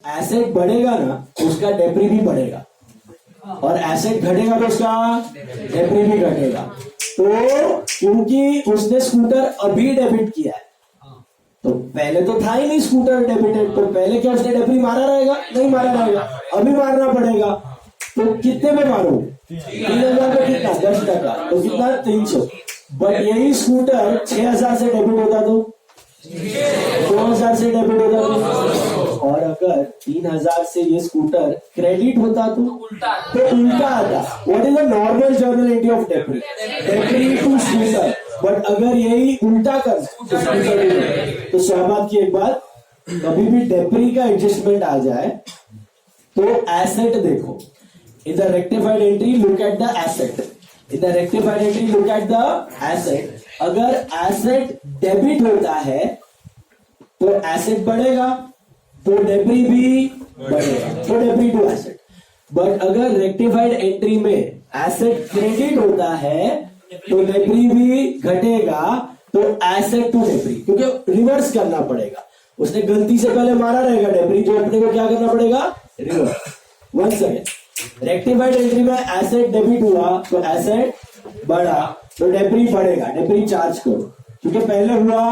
Asset बढ़ेगा ना उसका डेप्री भी बढ़ेगा, और एसेट घटेगा तो उसका डेप्री भी घटेगा। तो क्योंकि उसने स्कूटर अभी डेबिट किया है, तो पहले तो था ही नहीं स्कूटर डेबिटेड, तो पहले क्या उसने डेप्री मारा रहेगा? नहीं मारा रहेगा, अभी मारना पड़ेगा। तो कितने में मारो? 3000 का कितना? 10%, तो कितना? 300। बट यही स्कूटर 6000 से डेबिट होता तो 2000 से डेबिट होता तो, और अगर 3000 से ये स्कूटर क्रेडिट होता तो उल्टा आता। What is the normal journal entry of depre? Depre to scooter. But अगर यही उल्टा कर तो स्वाभाविक की एक बात, कभी भी डेप्री का एडजस्टमेंट आ जाए तो एसेट देखो, in the rectified entry look at the asset, in the rectified entry look at the asset. अगर एसेट डेबिट होता है तो एसेट बढ़ेगा, तो डेप्री भी बढ़ेगा, तो डेप्री टू एसेट। बट अगर रेक्टिफाइड एंट्री में एसेट क्रेडिट होता है तो डेप्री भी घटेगा, तो एसेट टू डेप्री, क्योंकि रिवर्स करना पड़ेगा। उसने गलती से पहले मारा रहेगा डेप्री, जो अपने को क्या करना पड़ेगा? Reverse. Once again, rectified entry में एसेट डेबिट हुआ तो एसेट बढ़ा, तो डेप्री बढ़ेगा, डेप्री चार्ज करो, क्योंकि पहले हुआ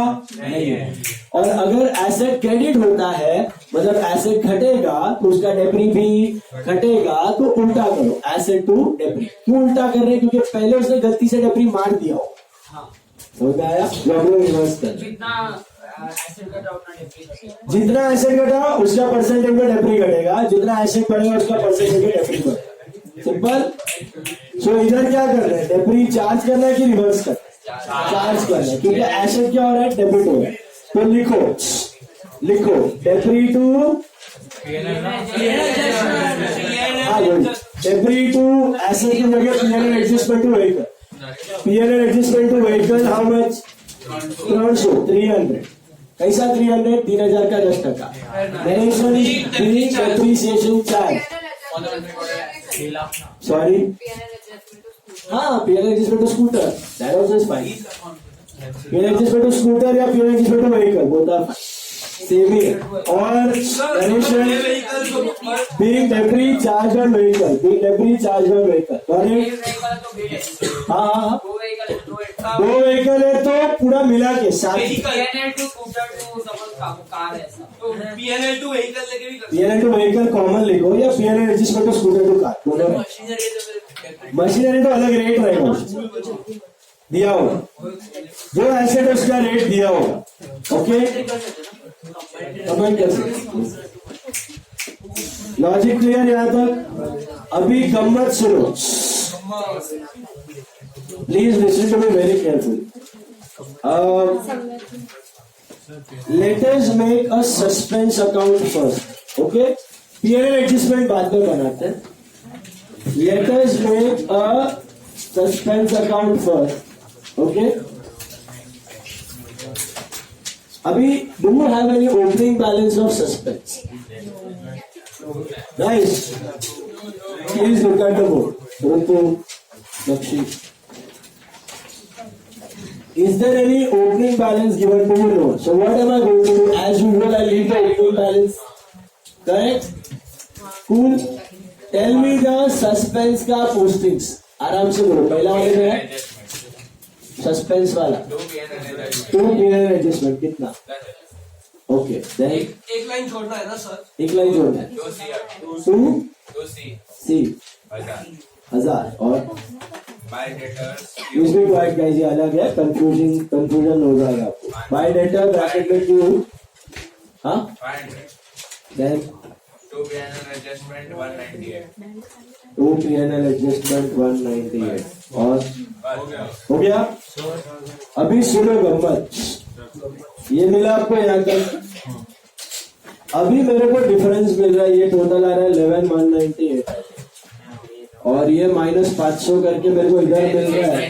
नहीं है। और अगर एसेट क्रेडिट होता है, मतलब एसेट घटेगा तो उसका डेप्री भी घटेगा, तो उल्टा करो, एसेट टू डेप्री। क्यों उल्टा कर रहे हैं? क्योंकि पहले उसने गलती से डेप्री मार दिया हो। समझ में आया? रिवर्स कर, जितना एसेट घटा उसका परसेंटेज में डेप्री घटेगा, जितना एसेट बढ़ेगा उसका परसेंटेज में डेप्री बढ़ेगा। सिंपल। सो इधर क्या कर रहे हैं? डेप्री चार्ज करना है कि रिवर्स करना है? चार्ज करना है, क्योंकि एसेट क्या हो रहा है? डेबिट हो रहा है। तो लिखो depre to depre to asset की जगह PNL adjustment to vehicle, PNL adjustment to vehicle how much? 300। कैसा 300? 3000 का 10%। डेप्रीसिएशन चार्ज, सॉरी, हाँ, PNL adjustment to scooter, that also is fine. PNL adjustment to scooter या PNL adjustment to vehicle, both are same ही। और being depre charge on vehicle, being depre charge on vehicle, हाँ, दो vehicle है तो पूरा मिला के साथ। पीएनएल टू व्हीकल कॉमन लिखो, या PNL adjustment to scooter to car, दोनों। मशीनरी तो अलग रेट रहेगा, दिया होगा, जो एसेट उसका रेट दिया होगा। ओके, कमेंट कर सकते। लॉजिक क्लियर यहाँ तक? अभी गम्मत सुनो, please listen to me very carefully. Let us make a suspense account first. Okay, PNL adjustment बाद में बनाते हैं। Let us make a suspense account first. Okay. अभी do you have any opening balance of suspense? Nice. Please look at the board. Ruppu, Lakshi. Is there any opening balance given to you? No. So what am I going to do? As usual, I leave the opening balance. Correct? Cool. Tell me the suspense का postings. आराम से बोलो, पहला वाले में है suspense वाला, 2 PNL adjustment कितना? ओके, एक लाइन छोड़ना है ना सर? एक लाइन छोड़ना है। 2 सी 1000 और इसमें क्वाइट गाइस, ये अलग है, कंफ्यूजन हो जाएगा आपको। बाय डेटा ब्रैकेट में क्यों? हाँ, then 2 PNL adjustment 198। 2 PNL adjustment 198 और हो गया। अभी सुनो गम्मत, ये मिला आपको यहाँ तक। अभी मेरे को डिफरेंस मिल रहा है, ये टोटल आ रहा है 11,198 और ये -500 करके मेरे को इधर मिल रहा है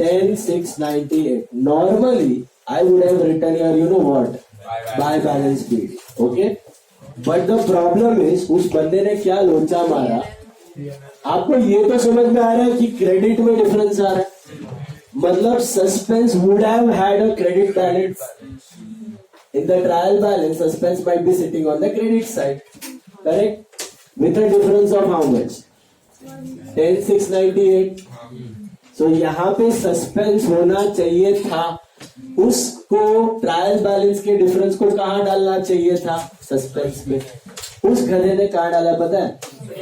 10,698। Normally I would have written your you know what by balance speed. Okay, but the problem is उस बंदे ने क्या लोचा मारा। आपको ये तो समझ में आ रहा है कि क्रेडिट में डिफरेंस आ रहा है, मतलब suspense would have had a credit balance in the trial balance, suspense might be sitting on the credit side. Correct, with a difference of how much 10,698. सो यहाँ पे सस्पेंस होना चाहिए था, उसको ट्रायल बैलेंस के डिफरेंस को कहाँ डालना चाहिए था, सस्पेंस में. उस गधे ने कहाँ डाला पता है,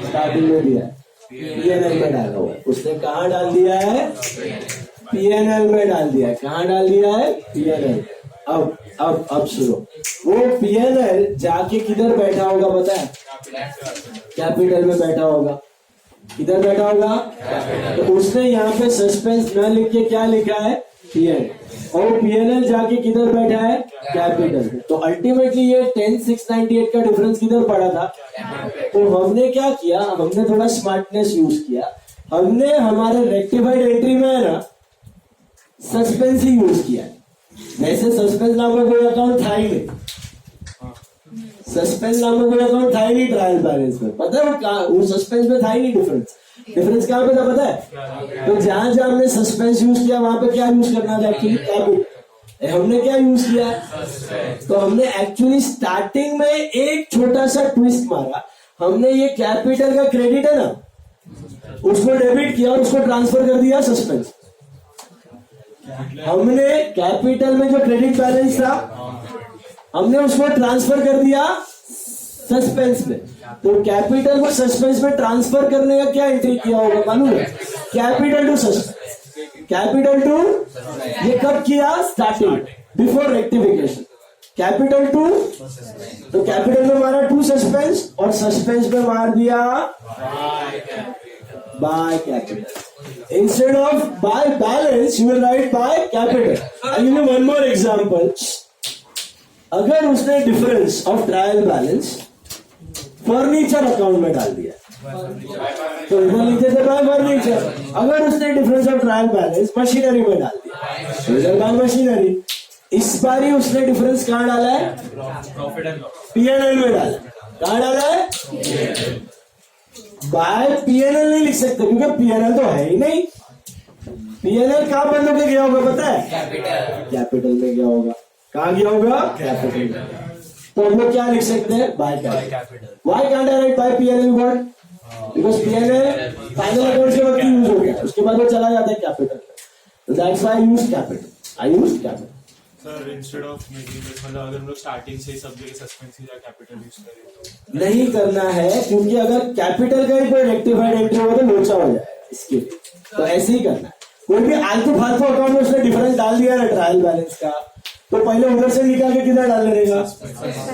स्टार्टिंग में दिया है पीएनएल में डाला हुआ है. उसने कहाँ डाल दिया है, पीएनएल में डाल दिया है. कहाँ डाल दिया है, पीएनएल. अब सुनो, वो पीएनएल जाके किधर बैठा होगा पता है, कैपिटल में बैठा होगा. किधर बैठा होगा, तो उसने यहाँ पे सस्पेंस न लिख के क्या लिखा है, पीएनएल. और पीएनएल जाके किधर बैठा है, कैपिटल में. तो अल्टीमेटली ये 10,698 का डिफरेंस किधर पड़ा था. तो हमने क्या किया, हमने थोड़ा स्मार्टनेस यूज किया. हमने हमारे रेक्टिफाइड एंट्री में है ना सस्पेंस ही यूज किया. वैसे सस्पेंस नामक कोई अकाउंट था ही नहीं, सस्पेंस नामक कोई अकाउंट था ही नहीं ट्रायल बैलेंस में. पता है वो सस्पेंस में था ही नहीं. डिफरेंस कहाँ पे था पता है, तो जहां जहां हमने सस्पेंस यूज किया वहां पे क्या यूज करना था एक्चुअली, कैपिटल. हमने क्या यूज किया, तो हमने एक्चुअली स्टार्टिंग में एक छोटा सा ट्विस्ट मारा. हमने ये कैपिटल का क्रेडिट है ना उसको डेबिट किया और उसको ट्रांसफर कर दिया सस्पेंस. हमने कैपिटल में जो क्रेडिट बैलेंस था हमने उसको ट्रांसफर कर दिया सस्पेंस में. तो कैपिटल को सस्पेंस में ट्रांसफर करने का क्या एंट्री किया होगा मालूम है, capital to suspense. Capital to ये कब किया, starting before rectification. Capital to, तो कैपिटल में मारा टू सस्पेंस और सस्पेंस में मार दिया by capital. Instead of by balance, you will write by capital. I'll give you one more example. अगर उसने difference of trial balance furniture account में डाल दिया तो इधर लिखे थे बाय फर्नीचर. अगर उसने difference of trial balance machinery में डाल दिया तो इधर बाय मशीनरी. इस बार ही उसने डिफरेंस कहाँ डाला है, पीएनएल में डाला. कहाँ डाला है, बाय पीएनएल नहीं लिख सकते क्योंकि पीएनएल तो है ही नहीं. पीएनएल कहाँ बंद होकर गया होगा पता है, कैपिटल में गया होगा. कहाँ गया होगा, कैपिटल में. तो हम लोग क्या लिख सकते हैं, by capital. Why can't I write by PNL word, because PNL final account के वक्त यूज हो गया, उसके बाद वो चला जाता है कैपिटल. तो that's why I used capital. I used capital. Sir instead of making this, मतलब अगर हम लोग स्टार्टिंग से सब जगह सस्पेंस या कैपिटल यूज करें तो नहीं करना है, क्योंकि अगर कैपिटल का ही कोई रेक्टिफाइड एंट्री होगा तो लोचा हो जाएगा इसके. तो ऐसे ही करना है. कोई भी आलतू फालतू अकाउंट में उसने डिफरेंस डाल दिया ना ट्रायल बैलेंस का, तो पहले उधर से निकाल के किधर डालने रहेगा,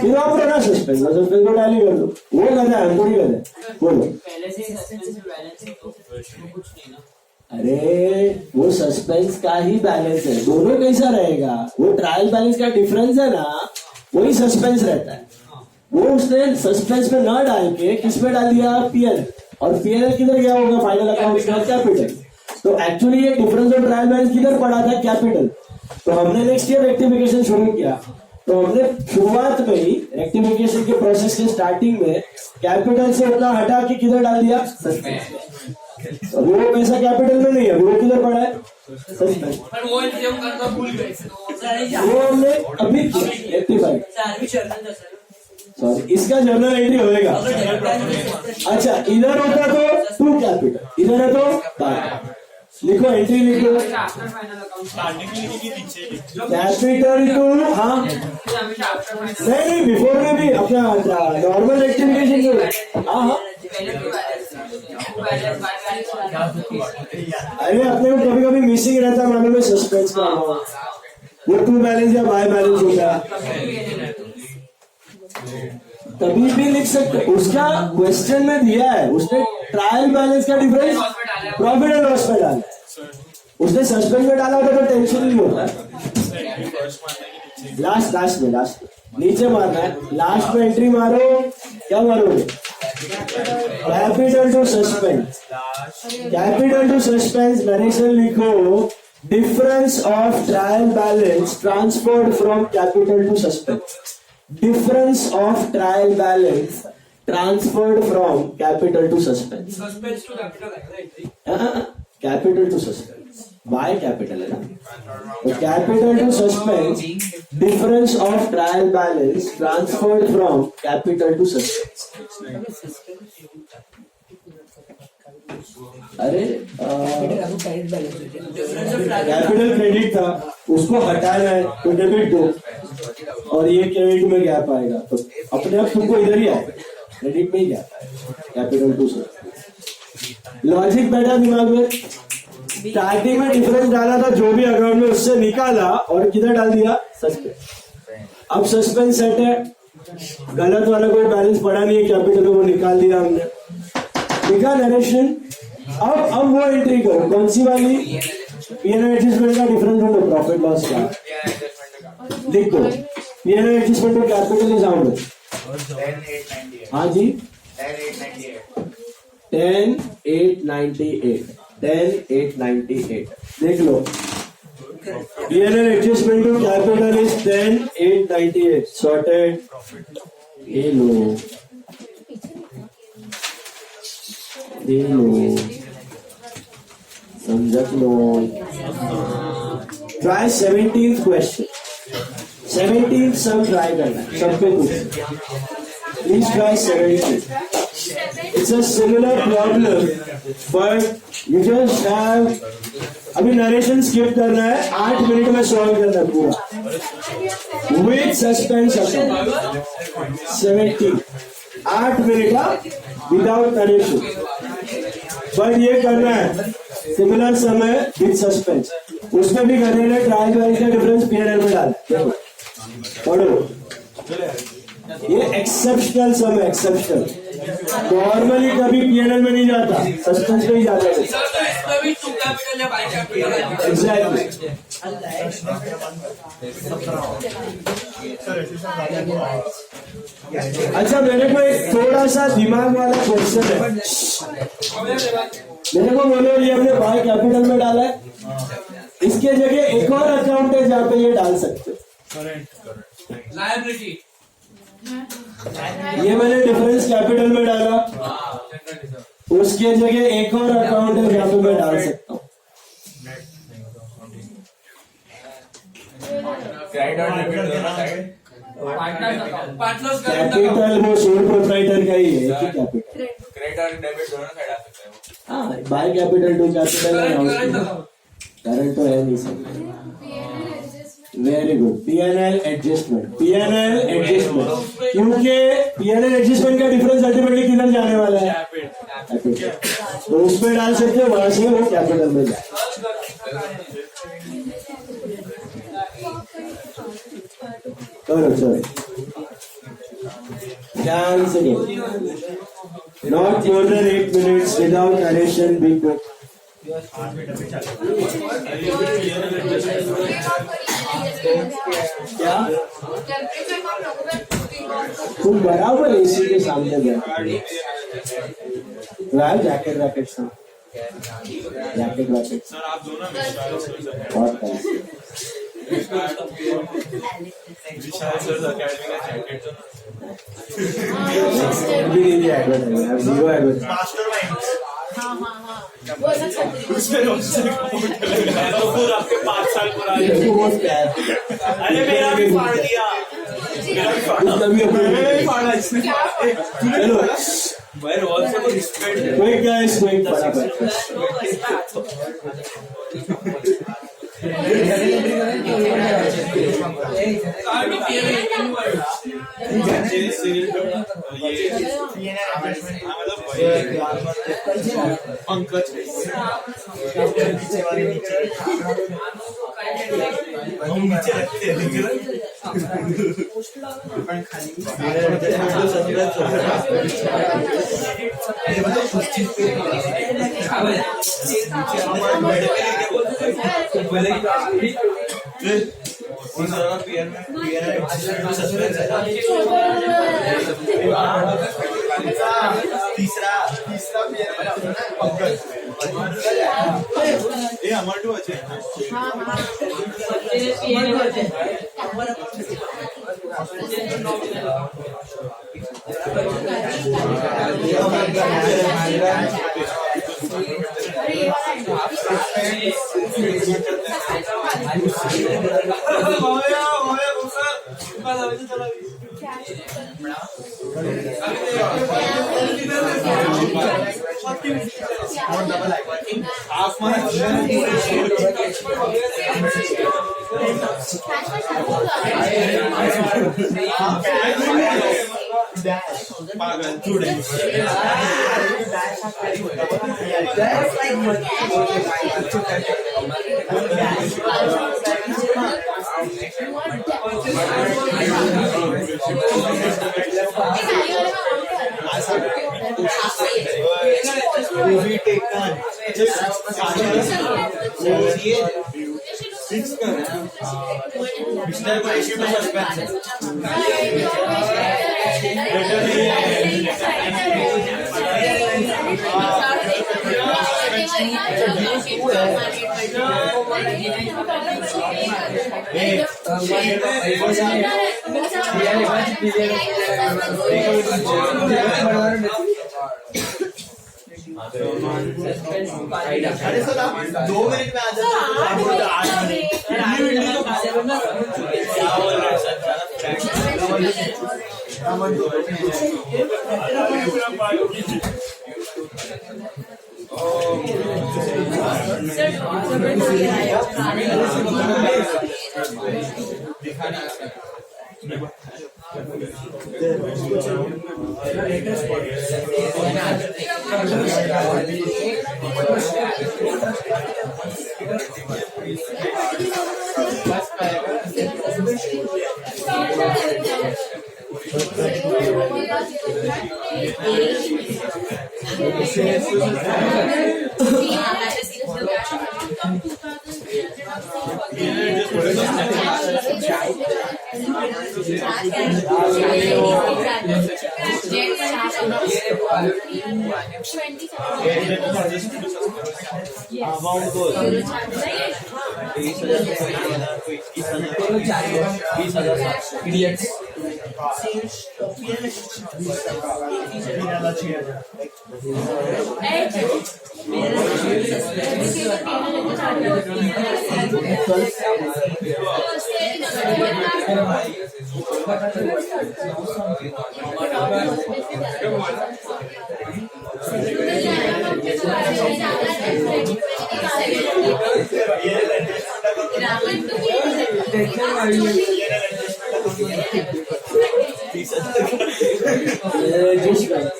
फिर आप रहना सस्पेंस को डाली कर दो. वो गधा है, थोड़ी गधा है. बोलो पहले से सस्पेंस में बैलेंस है तो कुछ नहीं ना. अरे वो सस्पेंस का ही बैलेंस है, दोनों कैसा रहेगा, वो ट्रायल बैलेंस का डिफरेंस है ना वही सस्पेंस रहता है. वो उसने सस्पेंस में ना डाल के किस में डाल दिया, पीएनएल. और पीएनएल किधर गया होगा, फाइनल अकाउंट का कैपिटल. तो एक्चुअली ये डिफरेंस ऑफ ट्रायल बैलेंस किधर पड़ा था, कैपिटल. तो हमने नेक्स्ट ईयर रेक्टिफिकेशन शुरू किया, तो हमने शुरुआत में ही रेक्टिफिकेशन के प्रोसेस के स्टार्टिंग में कैपिटल से उतना हटा के किधर डाल दिया, सस्पेंस. अभी वो पैसा कैपिटल में नहीं है, वो किधर पड़ा है, सस्पेंस. पर वो इंतजाम करना भूल गए. वो हमने अभी रेक्टिफाइड. सॉरी, इसका जर्नल एंट्री होएगा. अच्छा, इधर होता तो टू कैपिटल, इधर है तो बाय. लिखो, एंट्री लिखो, स्टार्टिंग में लिखी नीचे कैपिटल टू. हाँ नहीं, बिफोर में भी अपना नॉर्मल रेक्टिफिकेशन जो. हाँ हाँ, अरे अपने को कभी कभी मिसिंग रहता है मालूम है सस्पेंस का, वो टू बैलेंस या बाय बैलेंस होता है. तभी भी लिख सकते. उसका क्वेश्चन में दिया है, उसने ट्रायल बैलेंस का डिफरेंस प्रॉफिट एंड लॉस में डाला. उसने सस्पेंस में डाला होता तो टेंशन नहीं होता. लास्ट में नीचे मारना है. लास्ट में एंट्री मारो, क्या मारोगे, capital to suspense. Capital to suspense narration लिखो, difference of trial balance transferred from capital to suspense. Difference of trial balance transferred from capital to suspense. Suspense to capital है ना entry. Capital to suspense. By capital है ना, तो capital to suspense, difference of trial balance transferred from capital to suspense. अरे capital credit था, उसको हटाना है तो डेबिट दो, और ये क्रेडिट में गैप आएगा तो अपने आप तुमको इधर ही आएगा, क्रेडिट में ही गैप आएगा, कैपिटल टू सस्पेंस। लॉजिक बैठा दिमाग में, स्टार्टिंग में डिफरेंस डाला था जो भी अकाउंट में, उससे निकाला और किधर डाल दिया, सस्पेंस। अब सस्पेंस सेट है, गलत वाला कोई बैलेंस पड़ा नहीं है कैपिटल में, वो निकाल दिया हमने, लिखा नरेशन। अब वो एंट्री करो, कौन सी वाली, पीएनएल एडजस्टमेंट का डिफरेंस ढूंढो, प्रॉफिट लॉस का लिख दो। PNL adjustment to capital is how much, 10,898. हाँ जी 10,898. 10,898 देख लो, PNL adjustment to capital is 10,898 sorted. ये लो समझ लो। ट्राई 17th क्वेश्चन, 17th सब ट्राई करना है, सबको कुछ please try 17th। It's a similar problem but you just have, अभी नरेशन स्किप करना है, 8 मिनट में सॉल्व करना है पूरा विद सस्पेंस। 17 8 मिनट का विदाउट नरेशन, बट ये करना है सिमिलर समय विद सस्पेंस। उसमें भी करने का ट्रायल बैलेंस का डिफरेंस पीएनएल में डाला, पढ़ो। ये एक्सेप्शनल सम है, एक्सेप्शनल, नॉर्मली कभी पीएनएल में नहीं जाता, सस्पेंस में ही जाता है। सर तो इसमें भी टू कैपिटल या बाय कैपिटल है। एग्जैक्टली। अच्छा मेरे को एक थोड़ा सा दिमाग वाला क्वेश्चन है, मेरे को बोलो ये हमने बाय कैपिटल में डाला है, इसके जगह एक और अकाउंट है जहाँ पे ये डाल सकते हो, लायबिलिटी, ये मैंने डिफरेंस कैपिटल में डाला, उसके जगह एक और अकाउंट है जहाँ पे मैं डाल सकता हूँ। क्रेडिट और डेबिट दोनों साइड, पार्टनर्स का कैपिटल वो सोल प्रोप्राइटर का ही है, कैपिटल क्रेडिट और डेबिट दोनों साइड आ सकते हैं। हाँ, by capital to capital current तो है नहीं सब। Very good, PNL adjustment, PNL adjustment, क्योंकि पीएनएल एडजस्टमेंट का डिफरेंस अल्टीमेटली किधर जाने वाला है, कैपिटल, तो उसमें डाल सकते हो, वहां से वो कैपिटल में जाए। करो चलो, ध्यान से करो, not more than 8 minutes without narration, be quick. क्या तुम बराबर एसी के सामने बैठे, जैकेट वैकेट सब, जैकेट वैकेट सर आप दोनों विशाल बहुत पैसे, सर अकेडमी का जैकेट तो अभी नहीं दिया एडवर्टाइजमेंट, जीरो एडवर्टाइजमेंट। तो फिर आपके 5 साल पुराने, अरे मेरा भी फाड़ दिया, मेरा भी फाड़ा इसने। चलो But also the respect. Quick guys, quick फटाफट। पंकज हम नीचे रखते हैं तीसरा पंकज ये हमारे टू अच्छे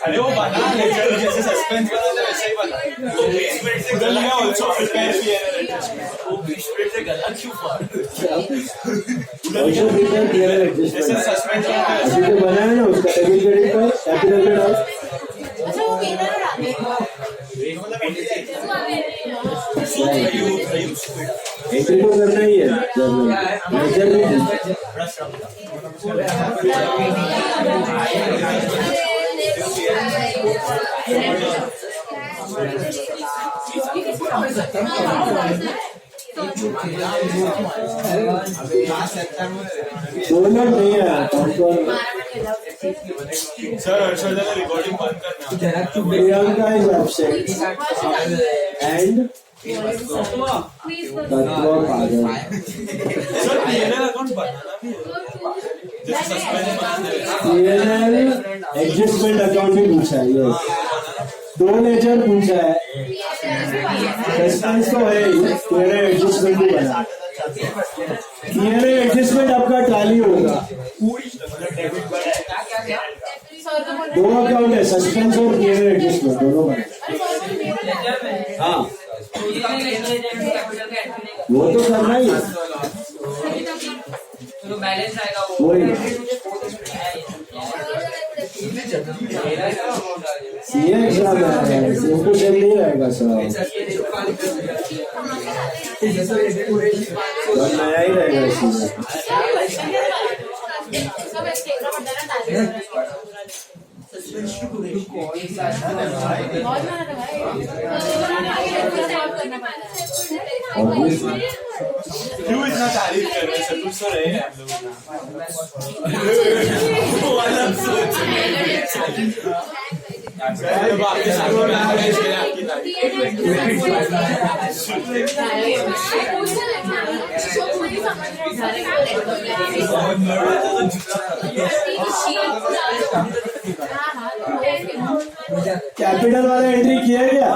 अरे वो बना जैसे सस्पेंस बना था वैसे ही बना। वो 20 मिनट से गला ऑल्सो प्रिपेयर किया है। वो 20 मिनट से गला क्यों फाड़? जैसे सस्पेंस बनाया ना उसका कैपिटल डाल। अच्छा वो मेरा एंट्री तो करना ही है मेजर नहीं दोनों नहीं है सर हर्षवर्धन रिकॉर्डिंग बंद करना। प्रियंका इज अपसेट एंड तत्व पागल। सर पीएनएल अकाउंट बनाना भी है। जैसे सस्पेंस बनाते हैं। पीएनएल एडजस्टमेंट अकाउंट भी पूछा है ये। दो नेचर पूछा है। सस्पेंस तो है ही, पीएनएल एडजस्टमेंट भी बना। पीएनएल एडजस्टमेंट आपका टाली होगा। दो अकाउंट है, सस्पेंस और पीएनएल एडजस्टमेंट दोनों बने। हाँ वो तो करना ही है। बैलेंस आएगा वही सीए एग्जाम है, उनको जल्द नहीं रहेगा सर, नया ही रहेगा इसमें। क्यों इतना तारीफ कर रहे हैं सर? कुछ तो रहे हैं हम लोग। वो अलग सोच है। बाकी सारों ने मैनेज किया आपकी लाइफ कैपिटल वाला एंट्री किया है क्या?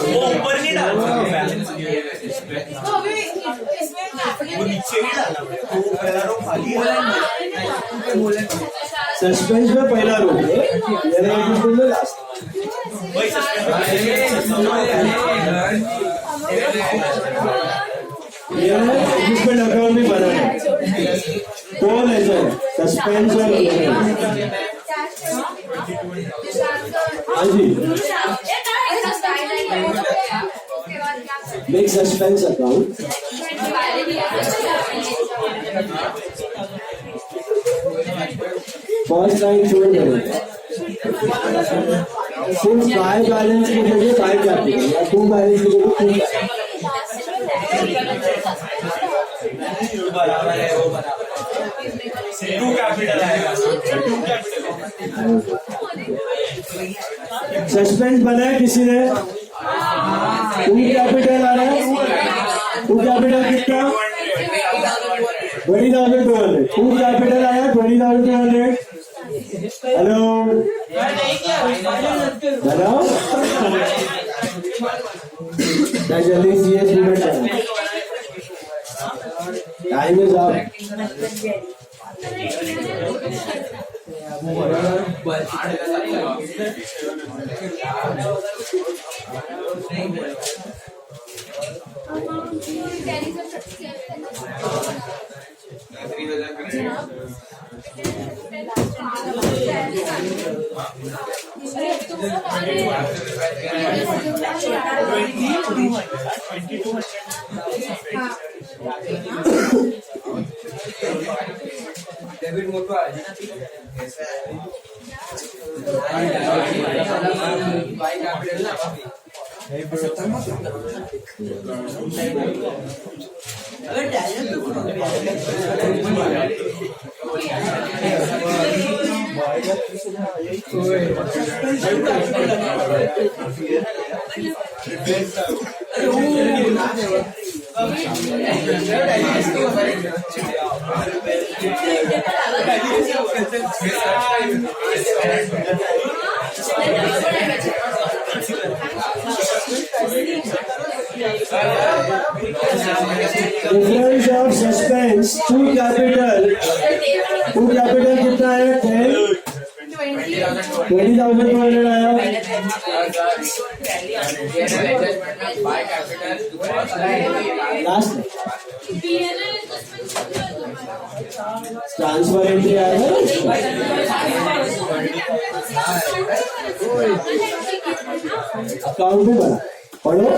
वो ऊपर नहीं डालना वो नीचे नहीं डालना वो पहला रो खाली है सस्पेंस में पहला रोक है, मेरा एपिसोड में लास्ट। वही ये जिसमें अकाउंट भी बना है, कौन है सर? सस्पेंस और हाँ जी, make suspense account. First line छोड़ करेंगे, सिर्फ बाय बैलेंस की जगह बाय कैपिटल या टू बैलेंस की जगह टू बराबर है वो बराबर टू कैपिटल आएगा टू कैपिटल सस्पेंस बना है किसी ने? टू कैपिटल आ रहा है, टू कैपिटल कितना? 20,200। टू कैपिटल आया 20,200। हेलो हेलो, जल्दी सी time is up. Debit mode पे आ जाना बाई कैपिटल ना अगर dialogue difference of suspense to capital कितना है? 20,200 आया। लास्ट ट्रांसफर एंट्री आएगा, अकाउंट भी बना पढ़ो।